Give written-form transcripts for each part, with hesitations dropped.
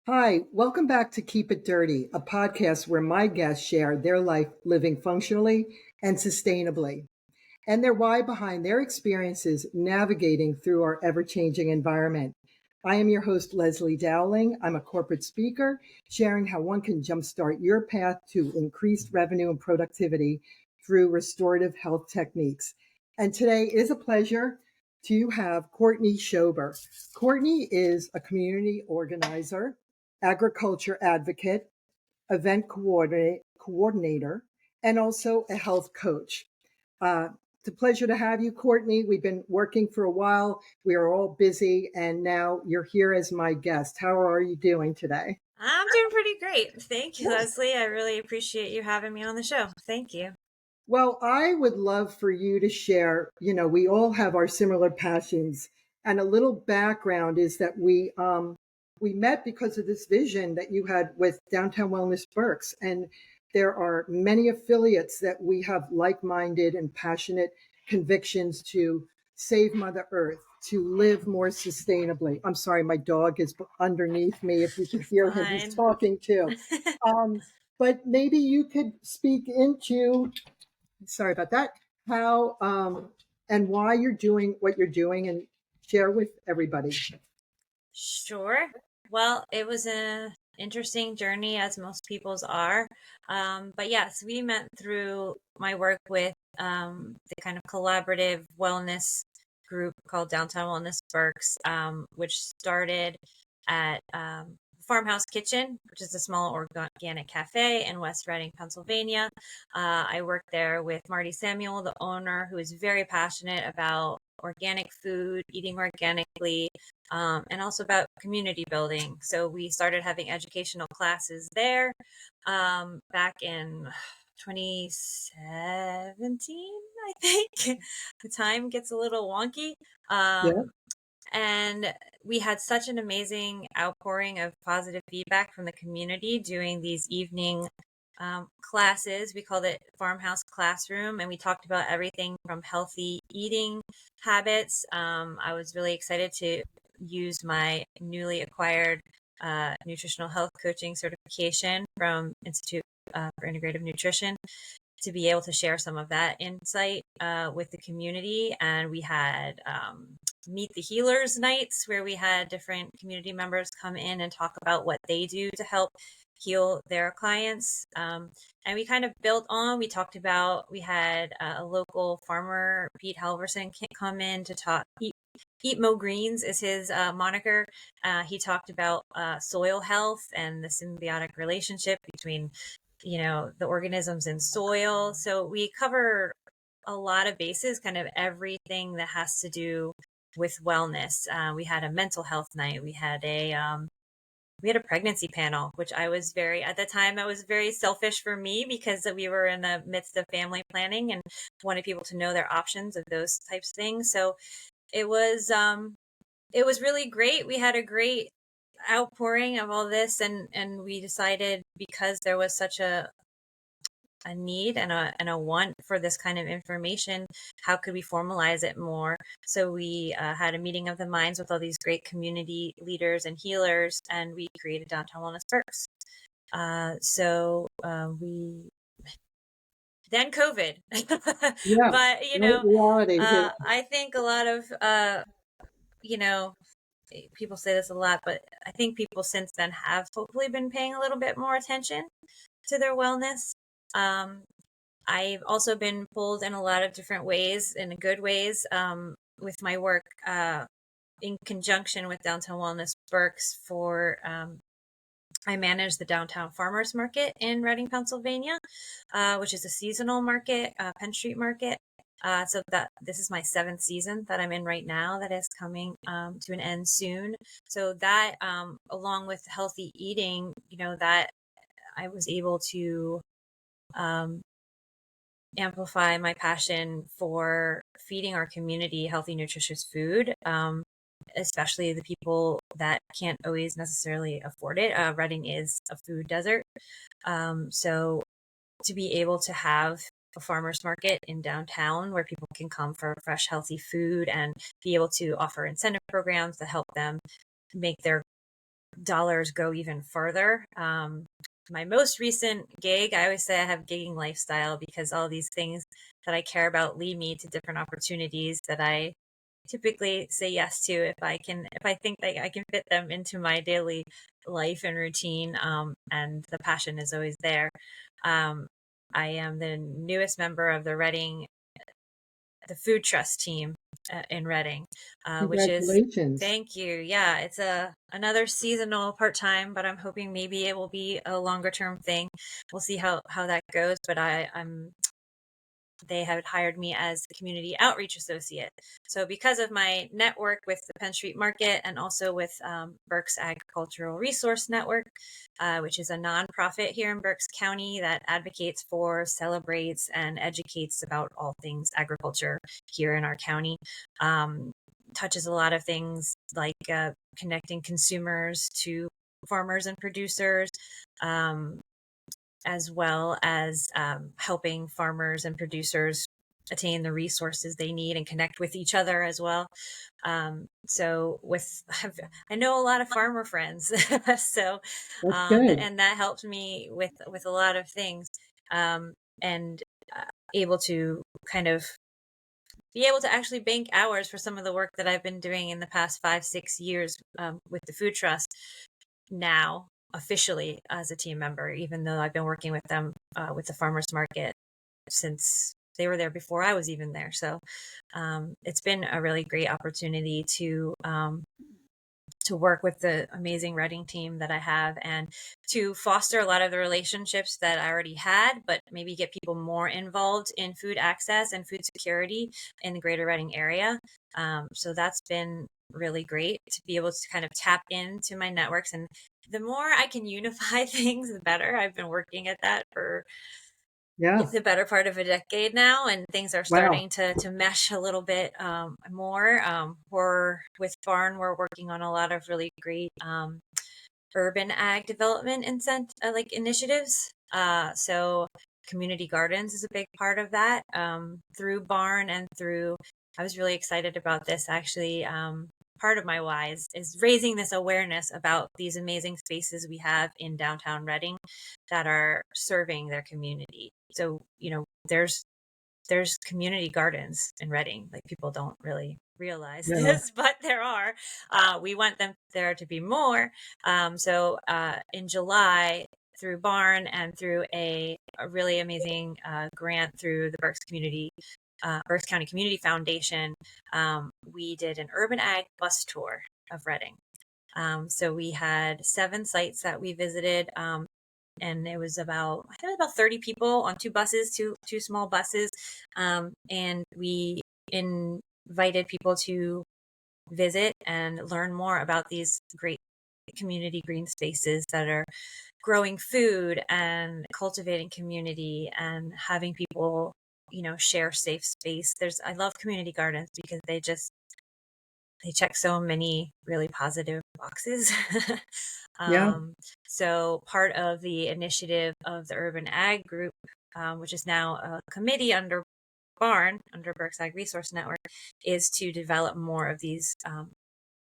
Hi, welcome back to Keep It Dirty, a podcast where my guests share their life living functionally and sustainably, and their why behind their experiences navigating through our ever changing environment. I am your host, Leslie Dowling. I'm a corporate speaker, sharing how one can jumpstart your path to increased revenue and productivity through restorative health techniques. And today is a pleasure to have Courtney Shober. Courtney is a community organizer, agriculture advocate, event coordinator, and also a health coach. Uh, it's a pleasure to have you, Courtney. We've been working for a while. We are all busy, and now you're here as my guest. How are you doing today? I'm doing pretty great. Thank you, Leslie. I really appreciate you having me on the show. Thank you. Well, I would love for you to share, we all have our similar passions. And a little background is that we met because of this vision that you had with Downtown Wellness Berks. And there are many affiliates that we have like-minded and passionate convictions to save Mother Earth, to live more sustainably. I'm sorry, my dog is underneath me. If you could You're hear him, he's fine. talking too. But maybe you could speak into, sorry about that, how and why you're doing what you're doing, and share with everybody. Sure. Well, it was an interesting journey, as most people's are. But yes, we met through my work with the kind of collaborative wellness group called Downtown Wellness Berks, which started at Farmhouse Kitchen, which is a small organic cafe in West Reading, Pennsylvania. I worked there with Marty Samuel, the owner, who is very passionate about organic food, eating organically, and also about community building. So we started having educational classes there back in 2017, I think. The time gets a little wonky. Yeah. And we had such an amazing outpouring of positive feedback from the community doing these evening classes. We called it Farmhouse Classroom, and we talked about everything from healthy eating habits. I was really excited to use my newly acquired nutritional health coaching certification from Institute for Integrative Nutrition to be able to share some of that insight with the community. And we had Meet the Healers nights where we had different community members come in and talk about what they do to help heal their clients. And we kind of built on, we talked about, we had a local farmer, Pete Halverson, come in to talk. Eat Mo Greens is his moniker. He talked about soil health and the symbiotic relationship between the organisms in soil. So we cover a lot of bases, kind of everything that has to do with wellness. We had a mental health night. We had a pregnancy panel, which I was at the time, I was very selfish for me because we were in the midst of family planning and wanted people to know their options of those types of things. So it was really great. We had a great outpouring of all this, and we decided, because there was such a need and a want for this kind of information, how could we formalize it more? So we had a meeting of the minds with all these great community leaders and healers, and we created Downtown Wellness Berks. We then COVID, Yeah, but right, reality. I think a lot of you know people say this a lot, but I think people since then have hopefully been paying a little bit more attention to their wellness. Um, I've also been pulled in a lot of different ways, in good ways, with my work in conjunction with Downtown Wellness Berks I manage the Downtown Farmers Market in Reading, Pennsylvania, which is a seasonal market, Penn Street Market. So this is my 7th season that I'm in right now, that is coming to an end soon. So that, along with healthy eating, that I was able to amplify my passion for feeding our community healthy, nutritious food, especially the people that can't always necessarily afford it. Reading is a food desert. So to be able to have a farmer's market in downtown where people can come for fresh, healthy food and be able to offer incentive programs to help them make their dollars go even further. My most recent gig, I always say I have gigging lifestyle because all these things that I care about lead me to different opportunities that I typically say yes to if I think that I can fit them into my daily life and routine. And the passion is always there. I am the newest member of the food trust team in Reading, which is, Congratulations. thank you. Yeah, it's another seasonal part-time, but I'm hoping maybe it will be a longer term thing. We'll see how that goes. But they had hired me as the community outreach associate. So because of my network with the Penn Street Market and also with Berks Agricultural Resource Network, which is a nonprofit here in Berks County that advocates for, celebrates, and educates about all things agriculture here in our county. Touches a lot of things like connecting consumers to farmers and producers, as well as helping farmers and producers attain the resources they need and connect with each other as well. So I know a lot of farmer friends, so That's good. and that helped me with a lot of things, and able to kind of be able to actually bank hours for some of the work that I've been doing in the past 5-6 years with the food trust now officially as a team member, even though I've been working with them with the farmers market since they were there before I was even there. So it's been a really great opportunity to work with the amazing Reading team that I have and to foster a lot of the relationships that I already had, but maybe get people more involved in food access and food security in the greater Reading area. So that's been really great to be able to kind of tap into my networks. And the more I can unify things, the better. I've been working at that for the better part of a decade now, and things are starting to mesh a little bit more. We're with Barn, we're working on a lot of really great urban ag development initiatives. So community gardens is a big part of that through Barn and through. I was really excited about this actually. Part of my why is raising this awareness about these amazing spaces we have in downtown Reading that are serving their community. So, there's community gardens in Reading. Like, people don't really realize this, but there are. We want them there to be more. So in July, through Barn and through a really amazing grant through the Berks County Community Foundation, we did an urban ag bus tour of Reading. So we had 7 sites that we visited, and it was about 30 people on 2 buses, two small buses, and we invited people to visit and learn more about these great community green spaces that are growing food and cultivating community and having people share safe space. I love community gardens because they check so many really positive boxes. So part of the initiative of the Urban Ag Group, which is now a committee under Barn, under Berks Ag Resource Network, is to develop more of these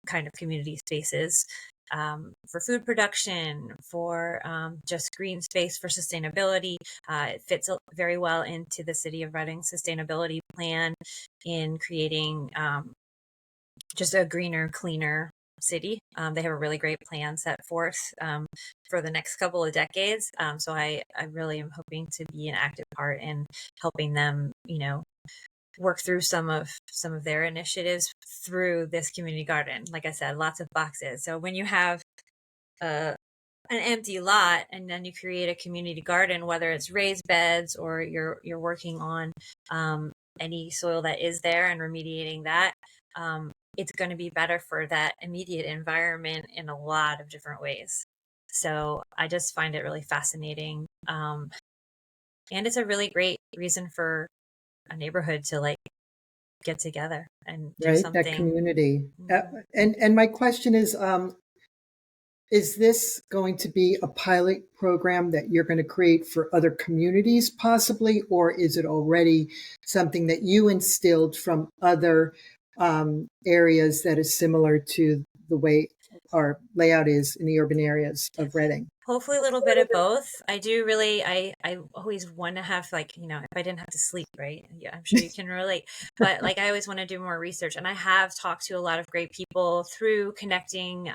kind of community spaces for food production, for just green space, for sustainability. It fits very well into the City of Reading sustainability plan in creating just a greener, cleaner city. They have a really great plan set forth for the next couple of decades. So I really am hoping to be an active part in helping them, work through some of their initiatives through this community garden. Like I said, lots of boxes. So when you have an empty lot and then you create a community garden, whether it's raised beds or you're working on any soil that is there and remediating that, it's going to be better for that immediate environment in a lot of different ways. So I just find it really fascinating. And it's a really great reason for a neighborhood to get together and do something. That community. And my question is this going to be a pilot program that you're going to create for other communities possibly, or is it already something that you instilled from other areas that is similar to the way our layout is in the urban areas of Reading? Hopefully a little bit of both. I do really, I always want to have, like, if I didn't have to sleep, right? Yeah, I'm sure you can relate, but like, I always want to do more research, and I have talked to a lot of great people through connecting,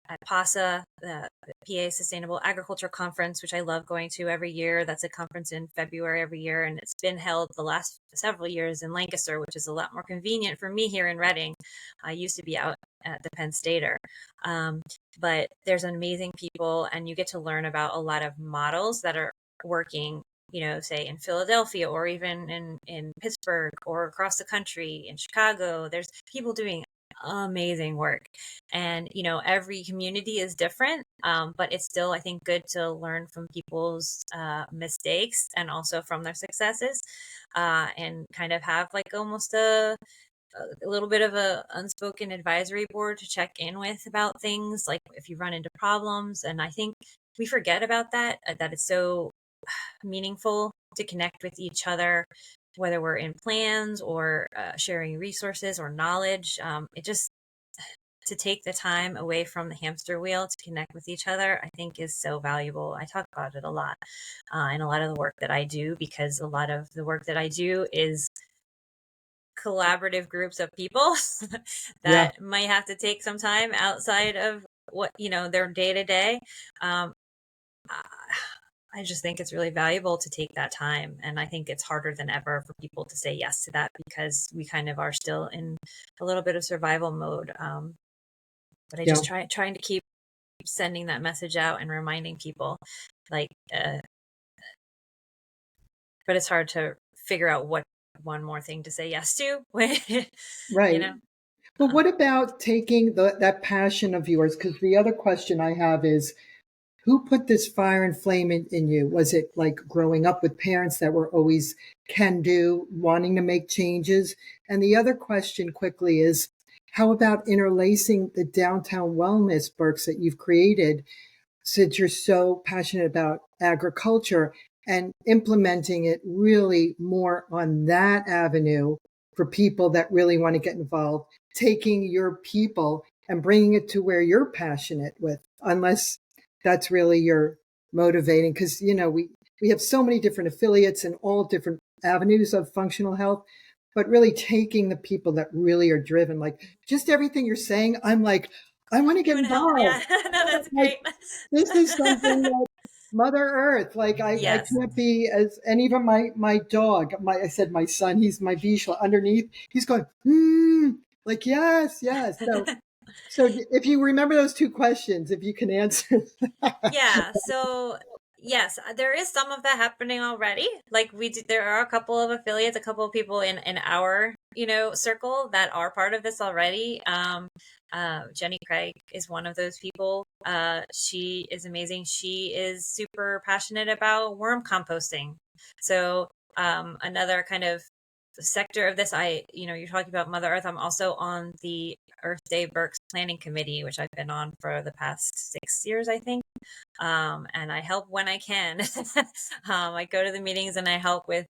at PASA, the PA Sustainable Agriculture Conference, which I love going to every year. That's a conference in February every year, and it's been held the last several years in Lancaster, which is a lot more convenient for me here in Reading. I used to be out at the Penn Stater. But there's amazing people, and you get to learn about a lot of models that are working, say in Philadelphia, or even in Pittsburgh, or across the country in Chicago. There's people doing amazing work, and every community is different, but it's still, I think, good to learn from people's mistakes and also from their successes, and kind of have like almost a little bit of a unspoken advisory board to check in with about things, like if you run into problems. And I think we forget about that it's so meaningful to connect with each other, whether we're in plans or sharing resources or knowledge. It just, to take the time away from the hamster wheel to connect with each other, I think is so valuable. I talk about it a lot in a lot of the work that I do, because a lot of the work that I do is collaborative groups of people Yeah, that might have to take some time outside of what their day to day. I just think it's really valuable to take that time, and I think it's harder than ever for people to say yes to that, because we kind of are still in a little bit of survival mode. But I yeah, just trying to keep sending that message out and reminding people, like, but it's hard to figure out what one more thing to say yes to when you right. know. Well, Um, what about taking that passion of yours? Because the other question I have is, who put this fire and flame in you? Was it like growing up with parents that were always can do, wanting to make changes? And the other question quickly is, how about interlacing the Downtown Wellness Berks that you've created, since you're so passionate about agriculture, and implementing it really more on that avenue for people that really want to get involved, taking your people and bringing it to where you're passionate with, unless that's really your motivating. Because, we have so many different affiliates and all different avenues of functional health, but really taking the people that really are driven, like just everything you're saying, I'm like, I want to you get want to help? Yeah, involved. no, that's Like, great. this is something that Mother Earth, like I Yes. can't be as, and even my dog, I said my son, he's my Vishla underneath, he's going, like, yes, yes. So if you remember those two questions, if you can answer. Yeah, so yes, there is some of that happening already. Like, there are a couple of affiliates, a couple of people in our circle that are part of this already. Jenny Craig is one of those people. She is amazing. She is super passionate about worm composting. So another kind of sector of this, you're talking about Mother Earth. I'm also on the Earth Day Berks planning committee, which I've been on for the past 6 years, I think. And I help when I can. I go to the meetings and I help with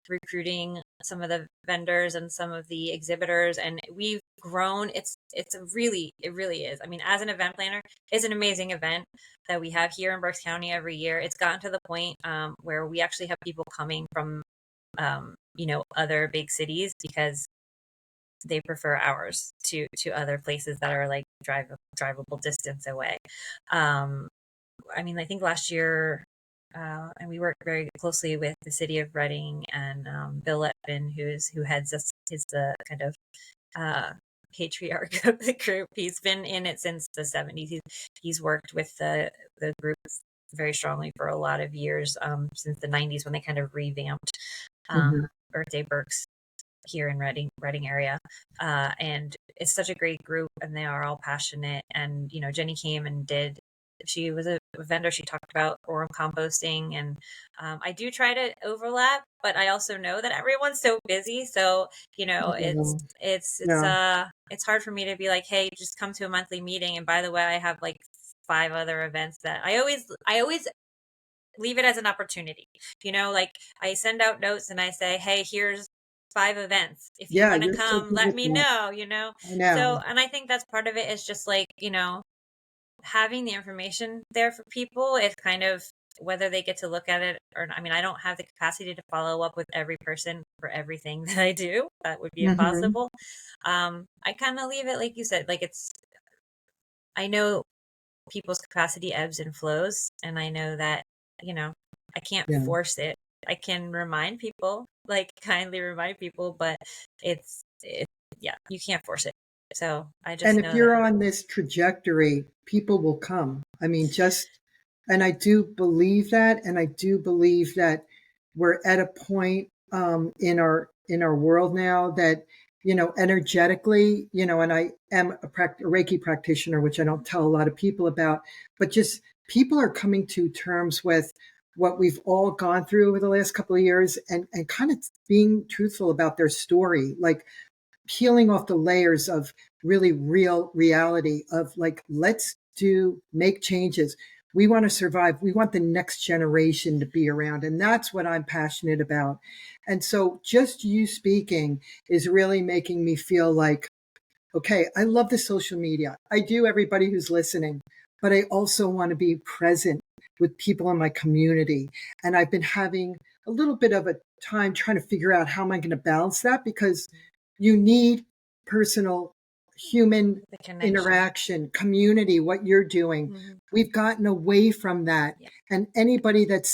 recruiting some of the vendors and some of the exhibitors, and we've grown. It really is. I mean, as an event planner, it's an amazing event that we have here in Berks County every year. It's gotten to the point where we actually have people coming from other big cities, because they prefer ours to other places that are like drivable distance away. I mean, I think last year, and we work very closely with the city of Reading, and Bill Letvin, who heads us, is the kind of patriarch of the group. He's been in it since the 70s. He's worked with the group very strongly for a lot of years, since the 90s, when they kind of revamped Mhm. Earth Day Berks here in Reading area. And it's such a great group, and they are all passionate. And, Jenny came and she was a vendor. She talked about oral composting, and I do try to overlap, but I also know that everyone's so busy. So, it's, Yeah. it's, it's, Yeah. uh, it's hard for me to be like, hey, just come to a monthly meeting. And by the way, I have like 5 other events that I always leave it as an opportunity. Like, I send out notes and I say, hey, here's 5 events. If you Yeah, want to you're so come, good let with me that. know, I know. So, and I think that's part of it is just like, having the information there for people. It's kind of whether they get to look at it or not. I mean, I don't have the capacity to follow up with every person for everything that I do. That would be Hmm. impossible. I kind of leave it like you said, like I know people's capacity ebbs and flows, and I know that, I can't Yeah. force it. I can remind people, like kindly remind people, but yeah, you can't force it. So I And just if know that. you're on this trajectory, people will come. I mean, and I do believe that, and I do believe that we're at a point in our world now that energetically, and I am a Reiki practitioner, which I don't tell a lot of people about, but just people are coming to terms with what we've all gone through over the last couple of years, and kind of being truthful about their story, like peeling off the layers of really real reality of like, let's make changes. We want to survive. We want the next generation to be around. And that's what I'm passionate about. And so just you speaking is really making me feel like, okay, I love the social media. I do, everybody who's listening, but I also want to be present with people in my community. And I've been having a little bit of a time trying to figure out how am I going to balance that, because you need personal human The connection. interaction, community, what you're doing. Hmm. We've gotten away from that. Yeah. And anybody that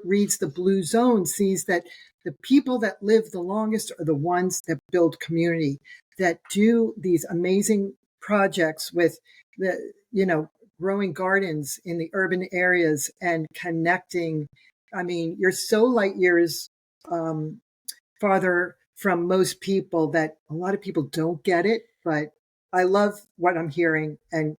reads the Blue Zone sees that the people that live the longest are the ones that build community, that do these amazing projects with the, growing gardens in the urban areas and connecting. I mean, you're so light years um, farther from most people that a lot of people don't get it, but I love what I'm hearing, and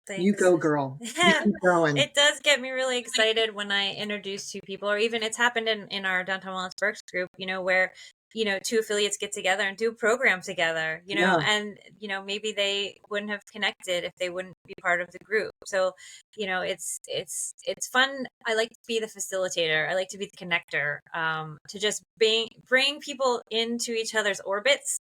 you Thanks. go, girl. You Yeah, keep going. it does get me really excited when I introduce two people, or even it's happened in our Downtown Wellness Berks group, where, two affiliates get together and do a program together, Yeah, and, maybe they wouldn't have connected if they wouldn't be part of the group. So, it's fun. I like to be the facilitator. I like to be the connector, to just bring people into each other's orbits,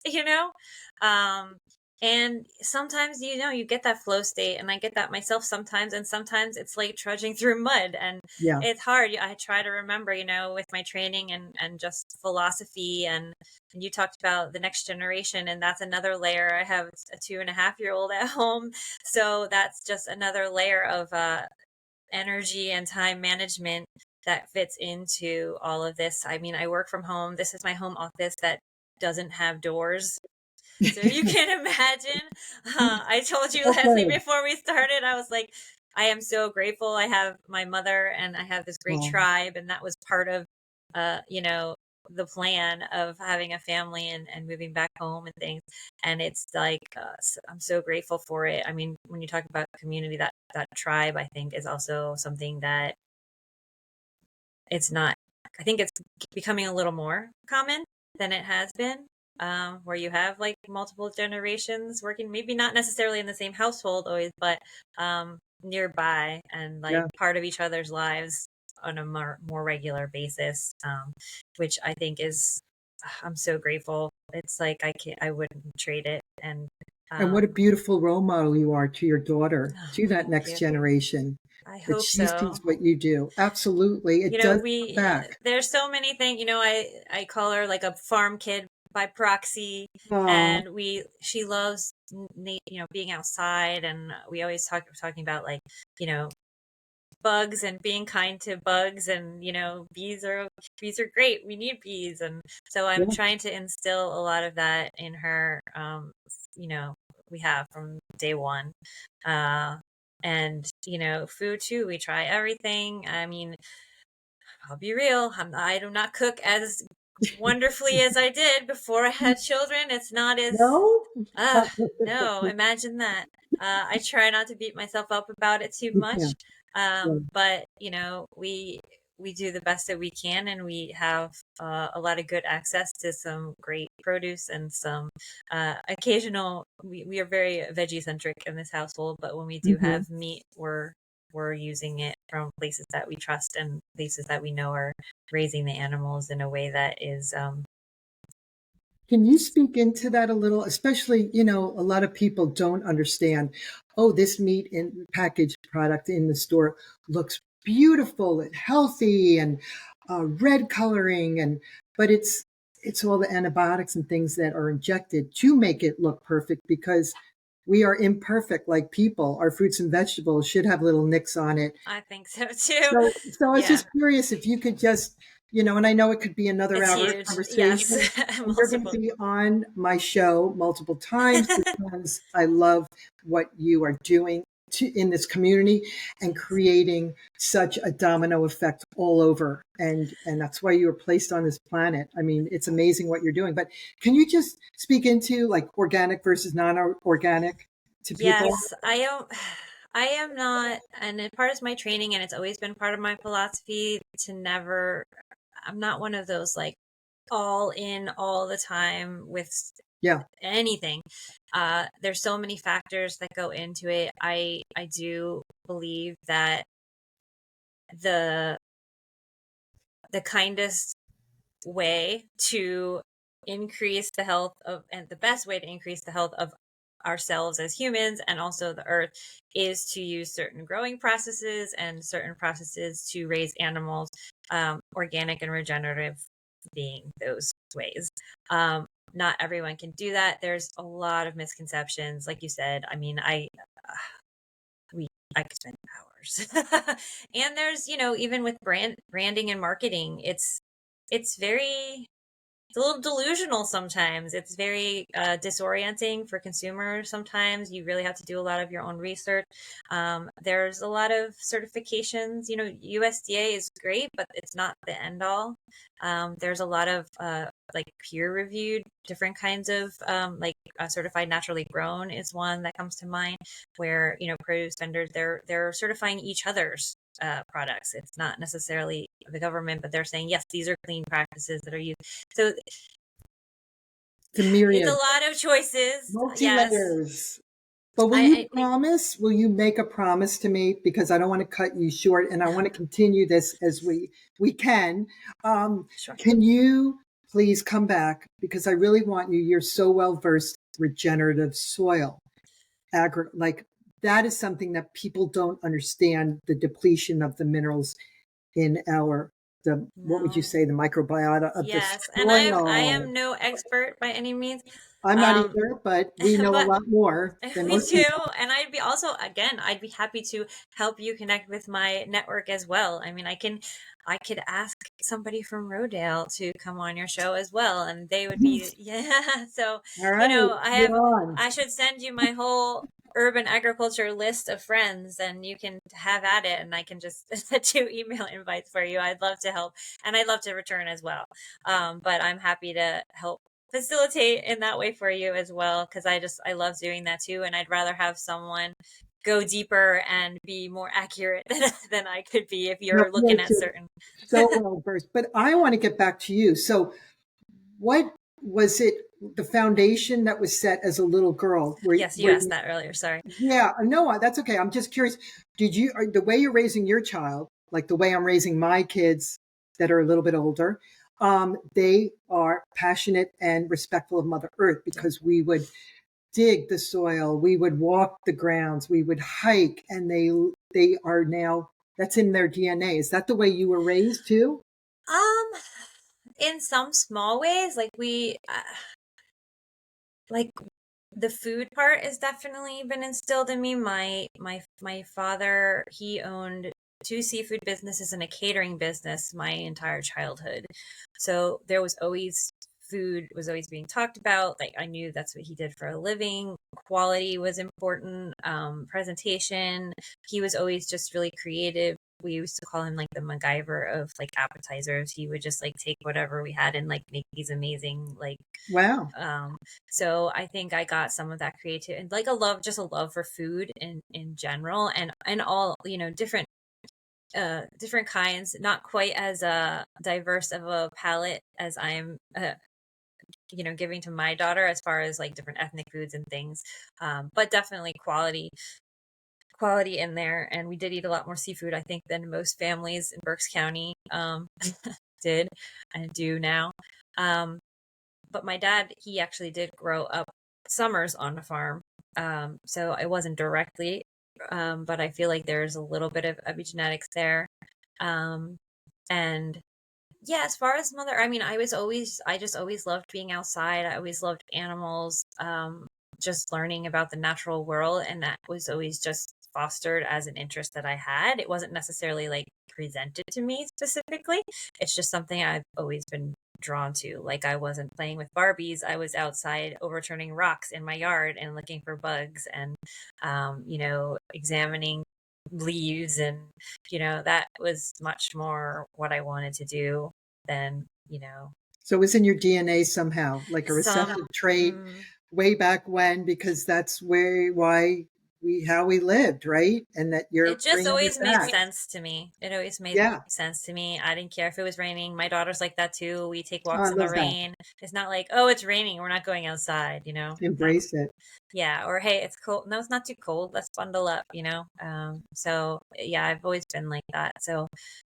um, and sometimes, you get that flow state, and I get that myself sometimes. And sometimes it's like trudging through mud, and yeah. it's hard. I try to remember, with my training and just philosophy. And you talked about the next generation, and that's another layer. I have a 2.5-year-old at home. So that's just another layer of energy and time management that fits into all of this. I mean, I work from home. This is my home office that doesn't have doors, so you can imagine. I told you, Leslie, Okay. before we started, I was like, I am so grateful. I have my mother, and I have this great Oh, tribe, and that was part of, uh, you know, the plan of having a family and moving back home and things. And it's like, I'm so grateful for it. I mean, when you talk about community, that tribe, I think, is also something that it's not. I think it's becoming a little more common than it has been, where you have like multiple generations working, maybe not necessarily in the same household always, but nearby, and like yeah. part of each other's lives on a more regular basis, which I think is, I'm so grateful. It's like I wouldn't trade it. And And what a um, beautiful role model you are to your daughter, oh, to that thank next you. generation, I that hope she sees so. what you do. Absolutely. It does come back. There's so many things, I call her like a farm kid by proxy. Oh, And she loves, being outside. And we always talking about like, you know, bugs and being kind to bugs. And, bees are great. We need bees. And so I'm yeah. trying to instill a lot of that in her. You know, we have from day one. Uh, and, food too. We try everything. I mean, I'll be real. I do not cook as wonderfully as I did before I had children. It's not as, No? no, imagine that. I try not to beat myself up about it too You much. can't. Yeah. But we do the best that we can, and we have a lot of good access to some great produce and some occasional. We are very veggie centric in this household, but when we do Hmm. have meat, we're using it from places that we trust and places that we know are raising the animals in a way that is Can you speak into that a little? Especially, a lot of people don't understand, oh, this meat in packaged product in the store looks beautiful and healthy and red coloring, but it's all the antibiotics and things that are injected to make it look perfect because we are imperfect like people. Our fruits and vegetables should have little nicks on it. I think so too. So I was Yeah, just curious if you could just, and I know it could be another it's hour huge. Yes. conversation, and you're going to Multiple. be on my show multiple times because I love what you are doing in this community and creating such a domino effect all over. And that's why you were placed on this planet. I mean, it's amazing what you're doing. But can you just speak into like organic versus non-organic to people? Yes, I am not, and it part of my training, and it's always been part of my philosophy to never, I'm not one of those like all in all the time with Yeah. anything. There's so many factors that go into it. I do believe that the the kindest way to increase the health of, and the best way to increase the health of ourselves as humans and also the earth is to use certain growing processes and certain processes to raise animals, organic and regenerative being those ways. Not everyone can do that. There's a lot of misconceptions, like you said. I mean, we I could spend hours. And there's, even with branding and marketing, it's very, it's a little delusional sometimes. It's very disorienting for consumers sometimes. You really have to do a lot of your own research. There's a lot of certifications. USDA is great, but it's not the end all. There's a lot of like peer reviewed different kinds of like certified naturally grown is one that comes to mind, where produce vendors, they're certifying each other's products. It's not necessarily the government, but they're saying, yes, these are clean practices that are used. So The it's a myriad, lot of choices. Yes. multi-layers. But I will you make a promise to me? Because I don't want to cut you short and I want to continue this as we can. Um, sure. can you please come back? Because I really want you, you're so well versed, regenerative soil, like that is something that people don't understand, the depletion of the minerals in what would you No. say, the microbiota of the Yes, and I soil. am no expert by any means. I'm not Um, either, but we know a but lot more than me most too. people. And I'd be also, again, I'd be happy to help you connect with my network as well. I mean, I could ask somebody from Rodale to come on your show as well, and they would be, yeah. So, All right, you're on. I should send you my whole urban agriculture list of friends, and you can have at it, and I can just do email invites for you. I'd love to help, and I'd love to return as well. But I'm happy to help facilitate in that way for you as well, because I love doing that too, and I'd rather have someone go deeper and be more accurate than I could be if No, you're no, looking at you're certain. so well versed. But I want to get back to you. So, what was it? The foundation that was set as a little girl? Yes, you asked that earlier, sorry. Yeah, no, that's okay. I'm just curious. The way you're raising your child, like the way I'm raising my kids that are a little bit older, they are passionate and respectful of Mother Earth Yeah. because we would dig the soil, we would walk the grounds, we would hike, and they are now, that's in their DNA. Is that the way you were raised too? um in some small ways, like the food part has definitely been instilled in me. My father, he owned two seafood businesses and a catering business my entire childhood. So there was always, food was always being talked about. Like I knew that's what he did for a living. Quality was important. Presentation. He was always just really creative. We used to call him like the MacGyver of like appetizers. He would just like take whatever we had and like make these amazing like Wow. um, so I think I got some of that creativity and like a love, just a love for food in general, and all, different kinds, not quite as diverse of a palette as I'm giving to my daughter as far as like different ethnic foods and things. But definitely quality in there, and we did eat a lot more seafood, I think, than most families in Berks County did and do now. Um but my dad, he actually did grow up summers on a farm. So I wasn't directly, but I feel like there's a little bit of epigenetics there. Um, and yeah, as far as mother, I mean, I just always loved being outside. I always loved animals, just learning about the natural world. And that was always just fostered as an interest that I had. It wasn't necessarily like presented to me specifically. It's just something I've always been drawn to. Like I wasn't playing with Barbies. I was outside overturning rocks in my yard and looking for bugs and, examining leaves and that was much more what I wanted to do than So it was in your DNA somehow, like a some recessive trait way back when, because that's how we lived, right? And that you're it just bringing it always made back. sense to me. It always made Yeah. sense to me. I didn't care if it was raining. My daughter's like that too. We take Oh, walks I in the love that. rain. It's not like, oh, it's raining, we're not going outside, No. Embrace it. Yeah, or hey, it's cold. No, it's not too cold. Let's bundle up. So yeah, I've always been like that. So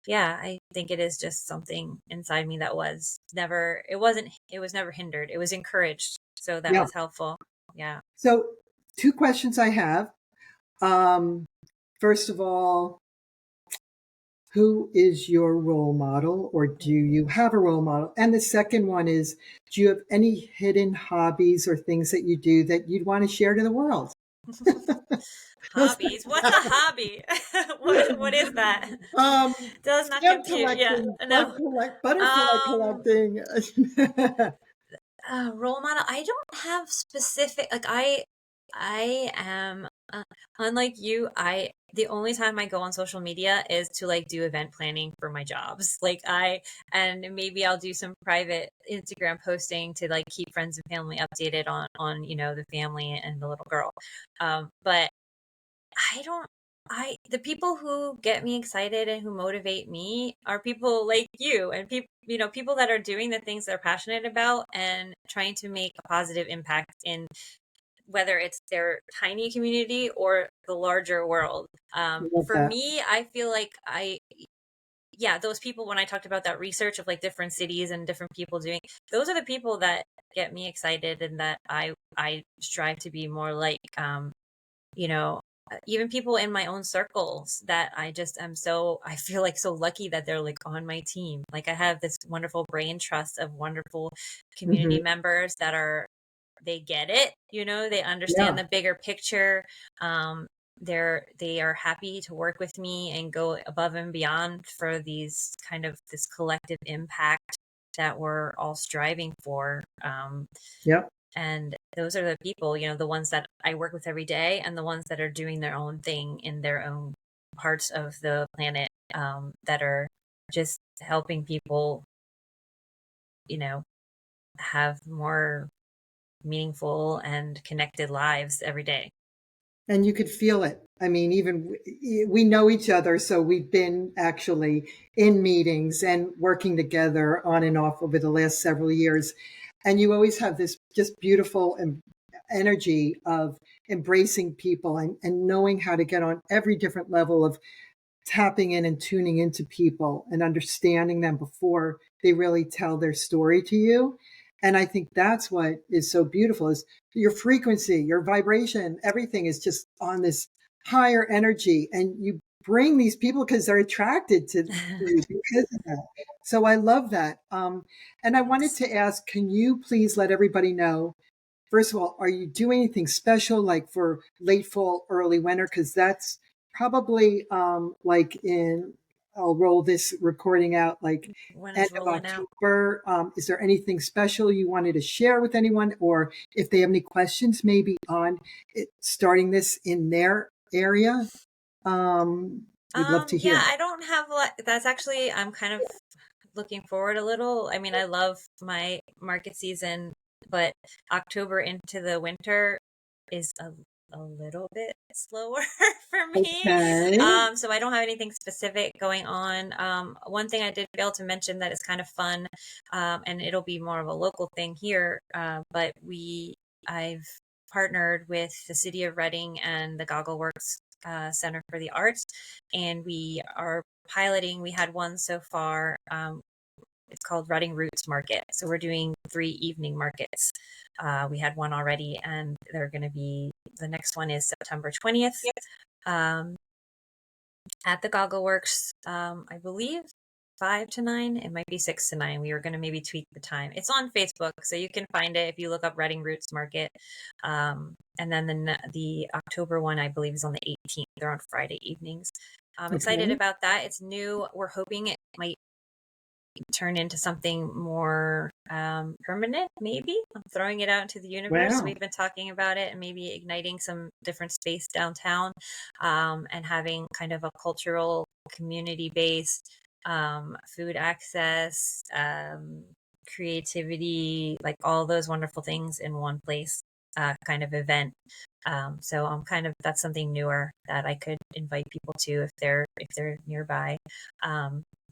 yeah, I think it is just something inside me that it was never hindered. It was encouraged. So that Yeah. was helpful. Yeah. So two questions I have. First of all, who is your role model, or do you have a role model? And the second one is, do you have any hidden hobbies or things that you do that you'd want to share to the world? Hobbies? What's a hobby? What is that? um, Does not Stamp compute. Yeah. collecting, No. butterfly Um collecting. Role model. I don't have specific like I am unlike you. I The only time I go on social media is to like do event planning for my jobs. And maybe I'll do some private Instagram posting to like keep friends and family updated on the family and the little girl. But I don't the people who get me excited and who motivate me are people like you and people that are doing the things they're passionate about and trying to make a positive impact in whether it's their tiny community or the larger world. I love For that. me, I feel like yeah, those people, when I talked about that research of like different cities and different people doing, those are the people that get me excited and that I strive to be more like. You know, even people in my own circles that I feel like so lucky that they're like on my team. Like I have this wonderful brain trust of wonderful community Hmm. members they get it, they understand Yeah. the bigger picture. They are happy to work with me and go above and beyond for this collective impact that we're all striving for. Yep. And those are the people, the ones that I work with every day and the ones that are doing their own thing in their own parts of the planet, that are just helping people, have more meaningful and connected lives every day. And you could feel it. I mean, even we know each other, so we've been actually in meetings and working together on and off over the last several years. And you always have this just beautiful energy of embracing people and knowing how to get on every different level of tapping in and tuning into people and understanding them before they really tell their story to you. And I think that's what is so beautiful is your frequency, your vibration, everything is just on this higher energy. And you bring these people because they're attracted to you because of that. So I love that. And I wanted to ask, can you please let everybody know, first of all, are you doing anything special like for late fall, early winter? Because that's probably like I'll roll this recording out like When end it's of rolling out. October. Is there anything special you wanted to share with anyone? Or if they have any questions, maybe on starting this in their area? We'd love to Yeah, hear. I don't have that's actually, I'm kind of looking forward a little. I mean, I love my market season, but October into the winter is a little bit slower for me. Okay. So I don't have anything specific going on. One thing I did fail to mention that is kind of fun, and it'll be more of a local thing here, but I've partnered with the city of Reading and the Goggleworks Center for the Arts, and we are piloting. We had one so far, it's called Reading Roots Market. So we're doing 3 evening markets. We had one already, and they're going to be, the next one is September 20th at the Goggle Works, I believe 5 to 9. It might be 6 to 9. We were going to maybe tweak the time. It's on Facebook, so you can find it if you look up Reading Roots Market. And then the October one, I believe, is on the 18th. They're on Friday evenings. I'm excited about that. It's new. We're hoping it might turn into something more permanent, maybe. I'm throwing it out into the universe. Wow. We've been talking about it and maybe igniting some different space downtown, and having kind of a cultural, community-based food access, creativity, like all those wonderful things in one place kind of event. So I'm that's something newer that I could invite people to if they're nearby.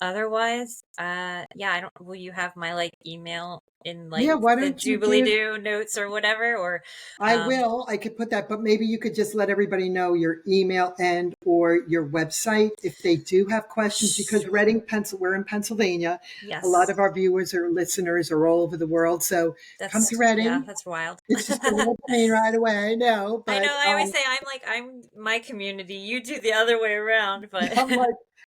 Otherwise, I don't, will you have my email in Why the don't you Jubilee Do notes or whatever? Or I will. I could put that, but maybe you could just let everybody know your email and or your website if they do have questions, because Reading, we're in Pennsylvania. Yes. A lot of our viewers or listeners are all over the world. So come to Reading. Yeah, that's wild. It's just a little plane right away. I know. But I know. I always say I'm my community. You do the other way around. But I'm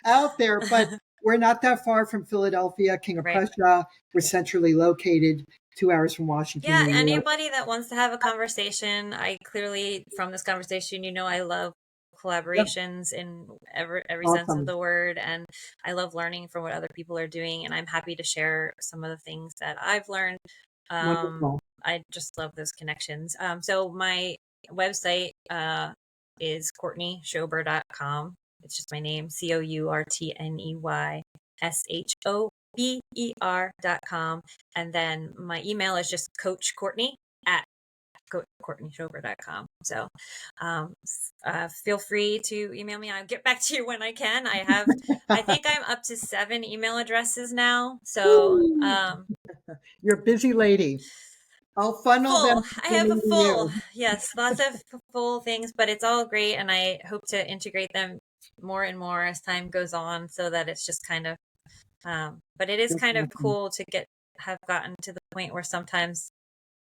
out there. But we're not that far from Philadelphia, King of Prussia. We're centrally located, 2 hours from Washington. Yeah, anybody that wants to have a conversation, I clearly, from this conversation, I love collaborations in every sense of the word, and I love learning from what other people are doing, and I'm happy to share some of the things that I've learned. Wonderful. I just love those connections. So my website is CourtneyShober.com. It's just my name, CourtneyShober.com. And then my email is just Coach Courtney at CourtneyShober.com. So feel free to email me. I'll get back to you when I can. I think I'm up to 7 email addresses now. So you're a busy lady. I'll funnel them. I have a full, yes, lots of full things, but it's all great. And I hope to integrate them more and more as time goes on, so that it's just kind of, but it is kind of cool to have gotten to the point where sometimes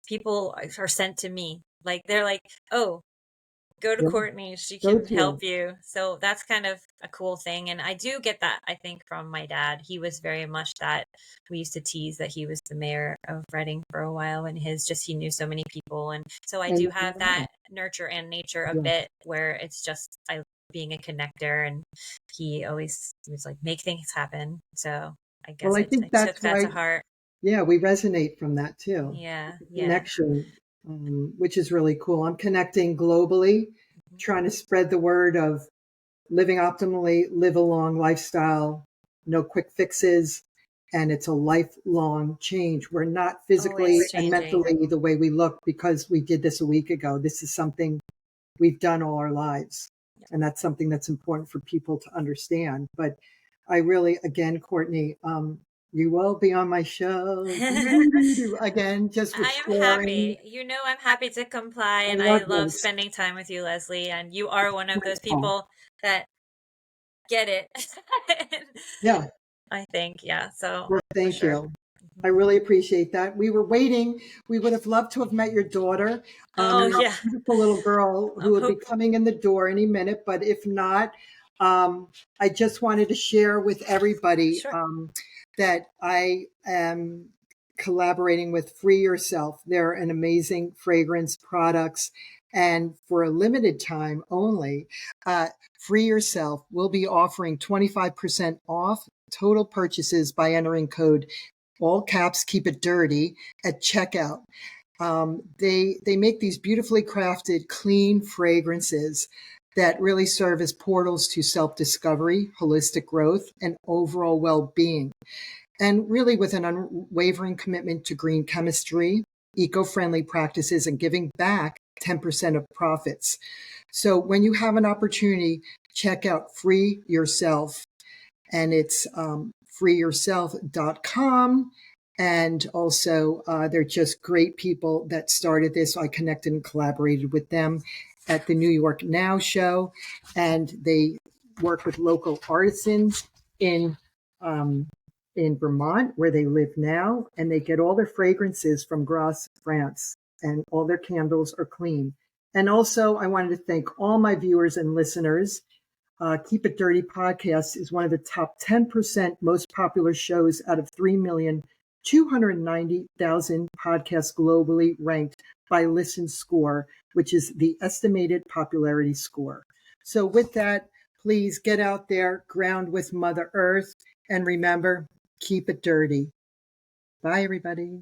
people are sent to me. Like, they're like, oh, go to Courtney, she can help you. So that's kind of a cool thing. And I do get that, I think, from my dad. He was very much that. We used to tease that he was the mayor of Reading for a while, and he knew so many people. And so I do have that nurture and nature a bit, where it's just being a connector, and he always was like, make things happen. So I guess I took that to heart. Yeah, we resonate from that too. Yeah. Connection, which is really cool. I'm connecting globally, trying to spread the word of living optimally, live a long lifestyle, no quick fixes, and it's a lifelong change. We're not physically and mentally the way we look because we did this a week ago. This is something we've done all our lives, and that's something that's important for people to understand. But I really, again, Courtney, you will be on my show again. Just with I am happy. I'm happy to comply, and I love spending time with you, Leslie. And you are one of those people that get it. Yeah, I think. Yeah. So thank you. I really appreciate that. We were waiting. We would have loved to have met your daughter. Beautiful little girl who will be coming in the door any minute. But if not, I just wanted to share with everybody that I am collaborating with Free Yourself. They're an amazing fragrance products. And for a limited time only, Free Yourself will be offering 25% off total purchases by entering code, all caps, keep it dirty, at checkout. They make these beautifully crafted, clean fragrances that really serve as portals to self-discovery, holistic growth, and overall well-being. And really with an unwavering commitment to green chemistry, eco-friendly practices, and giving back 10% of profits. So when you have an opportunity, check out Free Yourself, and it's freeyourself.com. And also, they're just great people that started this. I connected and collaborated with them at the New York Now show, and they work with local artisans in in Vermont, where they live now, and they get all their fragrances from Grasse, France, and all their candles are clean. And also, I wanted to thank all my viewers and listeners. Keep It Dirty podcast is one of the top 10% most popular shows out of 3,290,000 podcasts globally ranked by Listen Score, which is the estimated popularity score. So with that, please get out there, ground with Mother Earth, and remember, keep it dirty. Bye, everybody.